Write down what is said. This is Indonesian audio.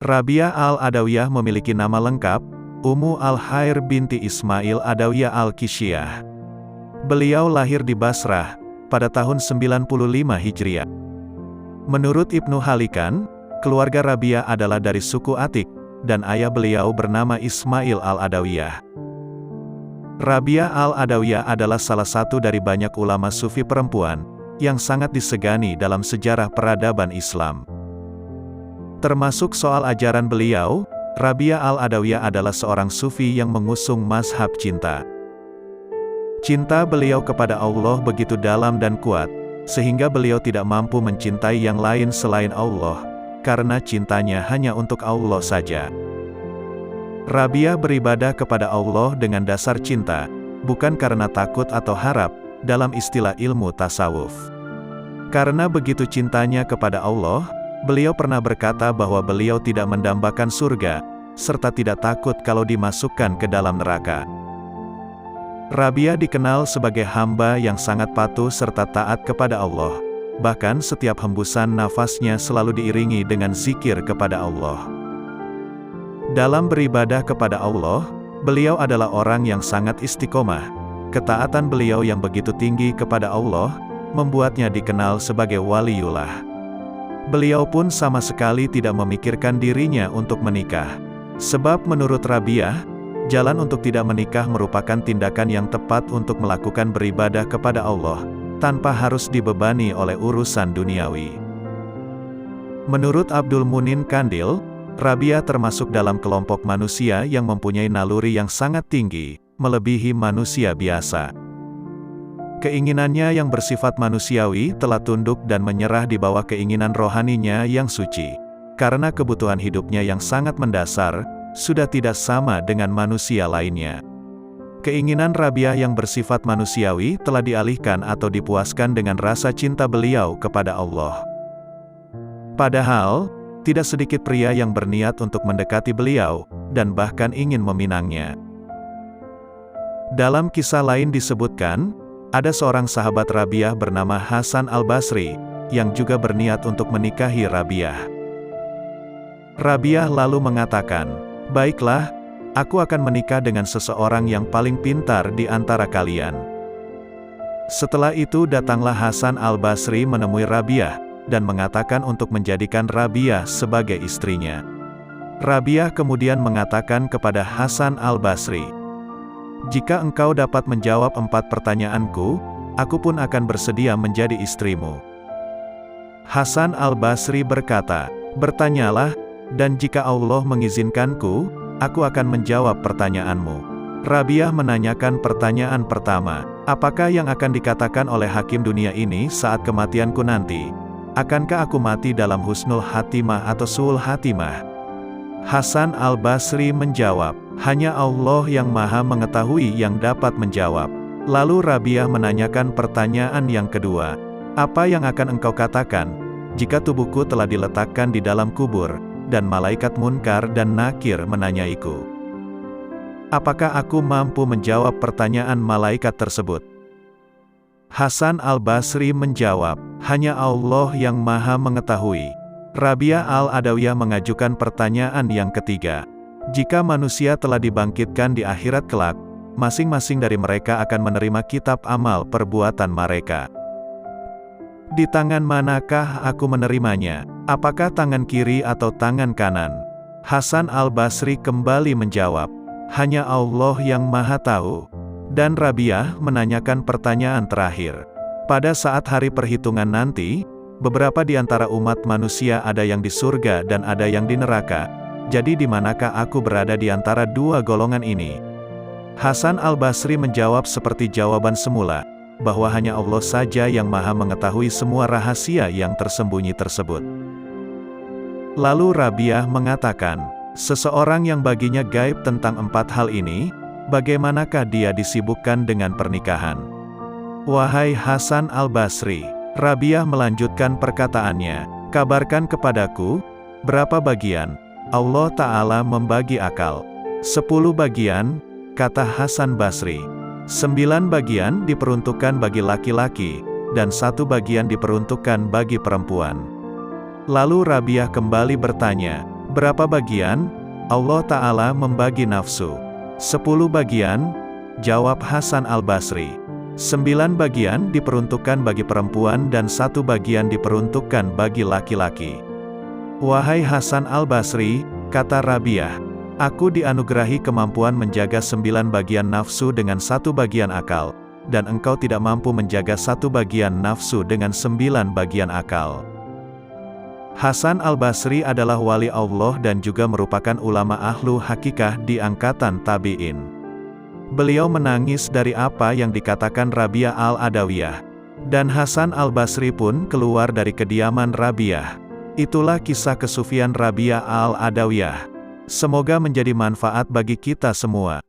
Rabiah al-Adawiyah memiliki nama lengkap, Ummu al-Khair binti Ismail Adawiyah al-Kishyah. Beliau lahir di Basrah, pada tahun 95 Hijriah. Menurut Ibnu Halikan, keluarga Rabiah adalah dari suku Atik, dan ayah beliau bernama Ismail al-Adawiyah. Rabiah al-Adawiyah adalah salah satu dari banyak ulama sufi perempuan, yang sangat disegani dalam sejarah peradaban Islam. Termasuk soal ajaran beliau, Rabiah al-Adawiyah adalah seorang sufi yang mengusung mazhab cinta. Cinta beliau kepada Allah begitu dalam dan kuat, sehingga beliau tidak mampu mencintai yang lain selain Allah, karena cintanya hanya untuk Allah saja. Rabiah beribadah kepada Allah dengan dasar cinta, bukan karena takut atau harap, dalam istilah ilmu tasawuf. Karena begitu cintanya kepada Allah, beliau pernah berkata bahwa beliau tidak mendambakan surga, serta tidak takut kalau dimasukkan ke dalam neraka. Rabiah dikenal sebagai hamba yang sangat patuh serta taat kepada Allah. Bahkan setiap hembusan nafasnya selalu diiringi dengan zikir kepada Allah. Dalam beribadah kepada Allah, beliau adalah orang yang sangat istiqomah. Ketaatan beliau yang begitu tinggi kepada Allah, membuatnya dikenal sebagai waliullah. Beliau pun sama sekali tidak memikirkan dirinya untuk menikah. Sebab menurut Rabiah, jalan untuk tidak menikah merupakan tindakan yang tepat untuk melakukan beribadah kepada Allah, tanpa harus dibebani oleh urusan duniawi. Menurut Abdul Munin Kandil, Rabiah termasuk dalam kelompok manusia yang mempunyai naluri yang sangat tinggi, melebihi manusia biasa. Keinginannya yang bersifat manusiawi telah tunduk dan menyerah di bawah keinginan rohaninya yang suci. Karena kebutuhan hidupnya yang sangat mendasar, sudah tidak sama dengan manusia lainnya. Keinginan Rabiah yang bersifat manusiawi telah dialihkan atau dipuaskan dengan rasa cinta beliau kepada Allah. Padahal, tidak sedikit pria yang berniat untuk mendekati beliau, dan bahkan ingin meminangnya. Dalam kisah lain disebutkan, ada seorang sahabat Rabiah bernama Hasan al-Basri, yang juga berniat untuk menikahi Rabiah. Rabiah lalu mengatakan, "Baiklah, aku akan menikah dengan seseorang yang paling pintar di antara kalian." Setelah itu datanglah Hasan al-Basri menemui Rabiah, dan mengatakan untuk menjadikan Rabiah sebagai istrinya. Rabiah kemudian mengatakan kepada Hasan al-Basri, "Jika engkau dapat menjawab 4 pertanyaanku, aku pun akan bersedia menjadi istrimu." Hasan al-Basri berkata, "Bertanyalah, dan jika Allah mengizinkanku, aku akan menjawab pertanyaanmu." Rabiah menanyakan pertanyaan pertama, "Apakah yang akan dikatakan oleh hakim dunia ini saat kematianku nanti? Akankah aku mati dalam husnul hatimah atau su'ul hatimah?" Hasan al-Basri menjawab, "Hanya Allah yang Maha Mengetahui yang dapat menjawab." Lalu Rabiah menanyakan pertanyaan yang kedua, "Apa yang akan engkau katakan, jika tubuhku telah diletakkan di dalam kubur, dan malaikat Munkar dan Nakir menanyaiku? Apakah aku mampu menjawab pertanyaan malaikat tersebut?" Hasan al-Basri menjawab, "Hanya Allah yang Maha Mengetahui." Rabiah al-Adawiyah mengajukan pertanyaan yang ketiga, "Jika manusia telah dibangkitkan di akhirat kelak, masing-masing dari mereka akan menerima kitab amal perbuatan mereka. Di tangan manakah aku menerimanya? Apakah tangan kiri atau tangan kanan?" Hasan al-Basri kembali menjawab, "Hanya Allah yang Maha Tahu." Dan Rabiah menanyakan pertanyaan terakhir, "Pada saat hari perhitungan nanti, beberapa di antara umat manusia ada yang di surga dan ada yang di neraka. Jadi di manakah aku berada di antara dua golongan ini?" Hasan al-Basri menjawab seperti jawaban semula, bahwa hanya Allah saja yang Maha Mengetahui semua rahasia yang tersembunyi tersebut. Lalu Rabiah mengatakan, "Seseorang yang baginya gaib tentang 4 hal ini, bagaimanakah dia disibukkan dengan pernikahan?" "Wahai Hasan al-Basri," Rabiah melanjutkan perkataannya, "kabarkan kepadaku, berapa bagian Allah Ta'ala membagi akal?" 10 bagian, kata Hasan Basri. 9 bagian diperuntukkan bagi laki-laki, dan 1 bagian diperuntukkan bagi perempuan. Lalu Rabiah kembali bertanya, Berapa bagian? Allah Ta'ala membagi nafsu. 10 bagian, jawab Hasan Al-Basri. 9 bagian diperuntukkan bagi perempuan dan 1 bagian diperuntukkan bagi laki-laki. Wahai Hasan Al-Basri, kata Rabiah, aku dianugerahi kemampuan menjaga 9 bagian nafsu dengan 1 bagian akal, dan engkau tidak mampu menjaga 1 bagian nafsu dengan 9 bagian akal. Hasan Al-Basri adalah wali Allah dan juga merupakan ulama ahlu hakikah di angkatan tabi'in. Beliau menangis dari apa yang dikatakan Rabiah Al-Adawiyah. Dan Hasan Al-Basri pun keluar dari kediaman Rabiah. Itulah kisah kesufian Rabiah Al-Adawiyah. Semoga menjadi manfaat bagi kita semua.